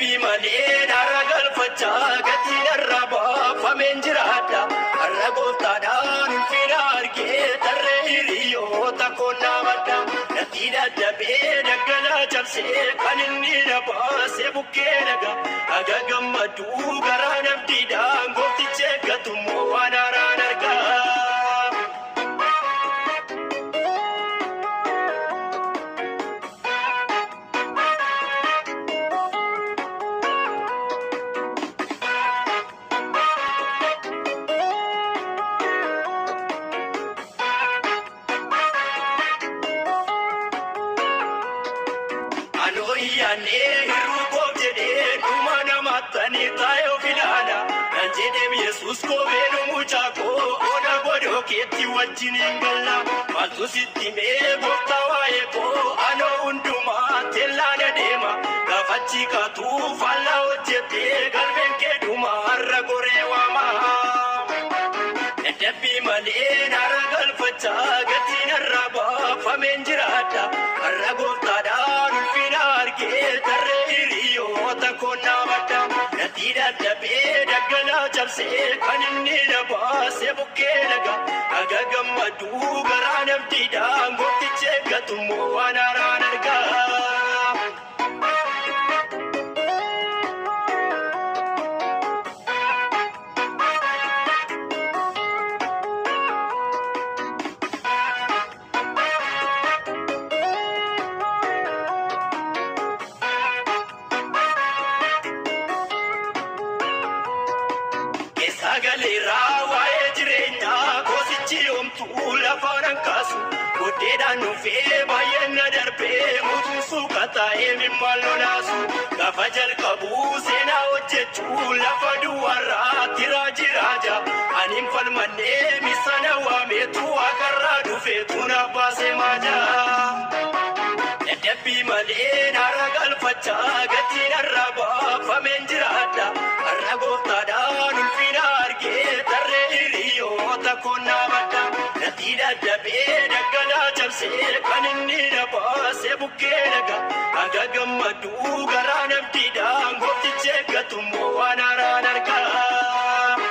Dadhabbii malee naara galfachaa gatiin irraa baafameen jiraadha. Har'a gooftaadhaan ulfina argee tarree hiriyoota koonnaa badda. Natii dadhabee daggalaa cabsee kan inni na baasee bukkee naga. Aga gammaduu garaa nabdiidhaan gooftichi eeggatummoo waan haaraan argaa. Yesus kobeenu muchaakoo oda godhoo keetti wajjin hin galla. Maaltu sitti mee gooftaa waa'ee koo anoo hundumaa teellaan adeema. Gaafachi kaatuu faallaa hojjettee galmeen kee dhuma har'a goree waama. Dadhabbii malee naara galfachaa gatiin irraa baafameen jiraadha. Har'a gooftaadhaan ulfina argee tarree hiriyoota koonnaa badda. Natii dadhabee daggalaa cabsee kan inni na baasee bukkee naga. Aga gammaduu garaa nabdiidhaan gooftichi eeggatummoo waan haaraan argaa. Sagaleeraa waa'ee jireenyaa koosichi homtuu lafaan hankaasu. Goddeedhaan dhufee baay'een na darbee mutuun suuqa taa'ee mimmaan lolaasu. Gaafa jalqabuu seenaa hojjechuu lafa duwwaarraatti raajiraaja. Ani hin falmannee misana waameetu akarraa dhufeetu na baasee maajaa. Dadhabbii malee naara galfachaa gatiin irraa baafameen jiraadha. Har'a gooftaadhaan ulfina argee tarree hiriyoota koonnaa badda. Natii dadhabee daggalaa cabsee kan inni na baasee bukkee naga. Aga gammaduu garaa nabdiidhaan gooftichi eeggatummoo waan haaraan argaa.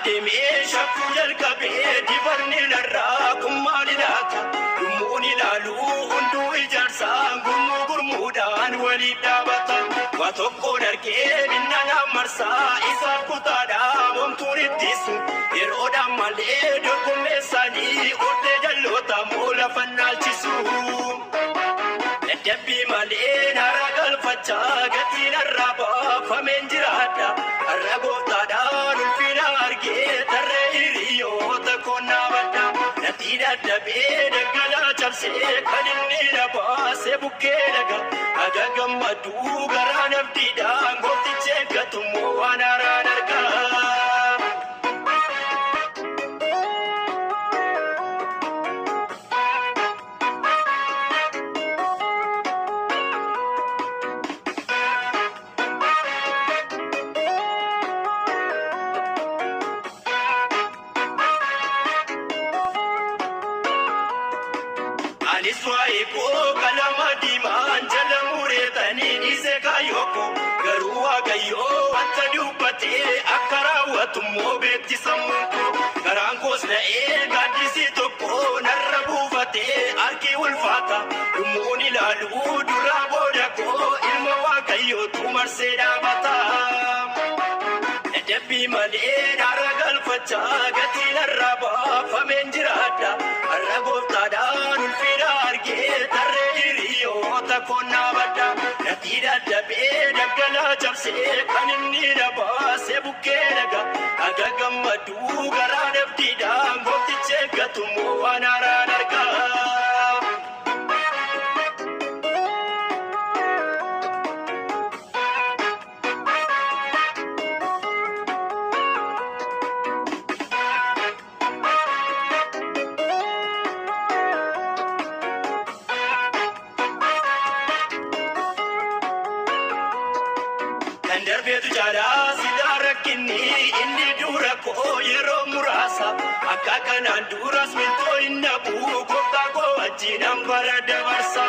Deemee shakkuu jalqabee dibarni narraa kun maali laata? Gurmuun ilaaluu hunduu ijaarsaan gurmuudhaan waliin dhaabata. Waa tokkoon argee binna naan marsaa isaaf kutaadhaa homtuun ittisu. Yeroodhaan malee dorgommeessanii oddee jalloota moo lafa naalchisu. Dadhabbii malee naara galfachaa gatiin irraa baafameen jiraadha. Har'a gooftaadhaan ulfina argee tarree hiriyoota koonnaa badda. Natii dadhabee daggalaa cabsee kan inni na baasee bukkee naga. Aga gammaduu garaa nabdiidhaan gooftichi eeggatummoo waan haaraan argaa. Anis waa'ee koo qalama diimaan jala mureetanii dhiisee kaayyoo garuu waaqayyoo wanta dubbatee akka raawwatummoo beekti sammuu koo. Garaan koos na'ee gaaddisii tokko narra buufatee harki ulfaata. Dhummuun ilaaluu duraa booda koo ilma waaqayyootu marsee dhaabata. Dadhabbii malee naara galfachaa gatiin irraa baafameen jiraadha. Har'a gooftaadhaan ulfina argee tarree hiriyoota koonnaa badda. Natii dadhabee daggalaa cabsee kan inni na baasee bukkee naga. Aga gammaduu garaa nabdiidhaan gooftichi eeggatummoo waan haaraan argaa. Darbeetu jaalaa silaa rakkinni inni dura koo yeroo muraasa akka kanaan duras miltoo hin dhabuu gooftaa koo wajjinan bara dabarsa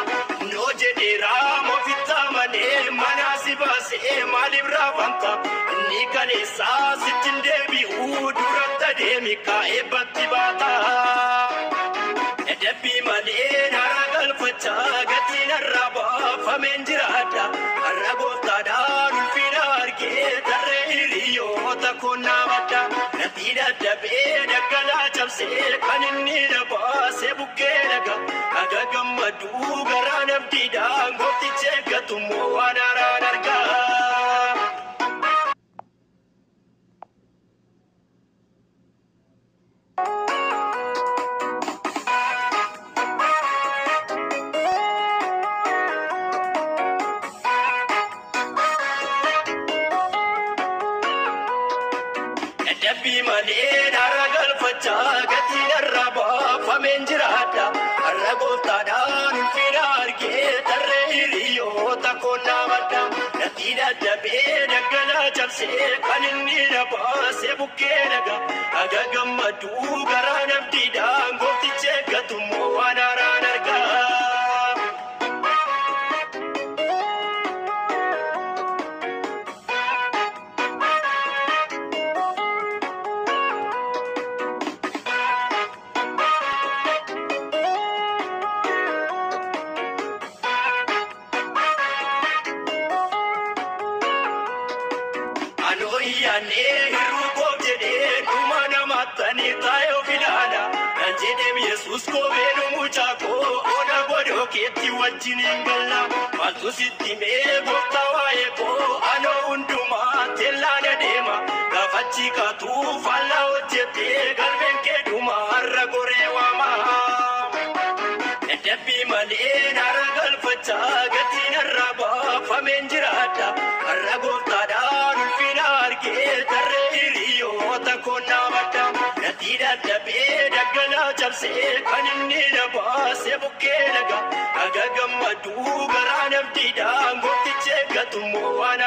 noo jedheeraa moofitta malee manaa si baasee maaliif raafamta inni kaleessaa sittin deebi'uu duratti adeemi kaa'ee batti baata. Dabbii malee nara galfachaa gatiin har'a baafameen jiraadha har'a gooftaadhaan ulfina argee tarree hiriyoota konnaa badda natti dadhabee daggalaa cabsee kan inni na baasee bukkee dhaga aga gammaduu garaa nabdiidhaan goofticha eeggatummoo waan haaraan argaa. Dabbii malee nara galfachaa gatiin har'a baafameen jiraadha har'a gooftaadhaan ulfina argee tarree hiriyoota konnaa badda natti dadhabee daggalaa cabsee kan inni na baasee bukkee dhaga aga gammaduu garaa nabdiidhaan goofticha eeggatummoo waan haaraan argaa. Anoyyane hirukoo jedhee dhuma namattanii taayoo filaadha kan jedheem Yesuus kobeenu mucaa koo oda godhoo keetti wajjin hin galla maaltu sitti mee gooftaa waa'ee koo anoo hundumaa teellaana deema gaafachi kaatuu faallaa hojjettee galbeen kee dhuma har'a goree waama. Dabbii malee nara galfachaa gatiin har'a baafameen jiraadha har'a gooftaadhaan ulfina argee tarree hiriyoota konnaa badda natti dadhabee daggalaa cabsee kan inni na baasee bukkee dhaga aga gammaduu garaa nabdiidhaan goofticha eeggatummoo waan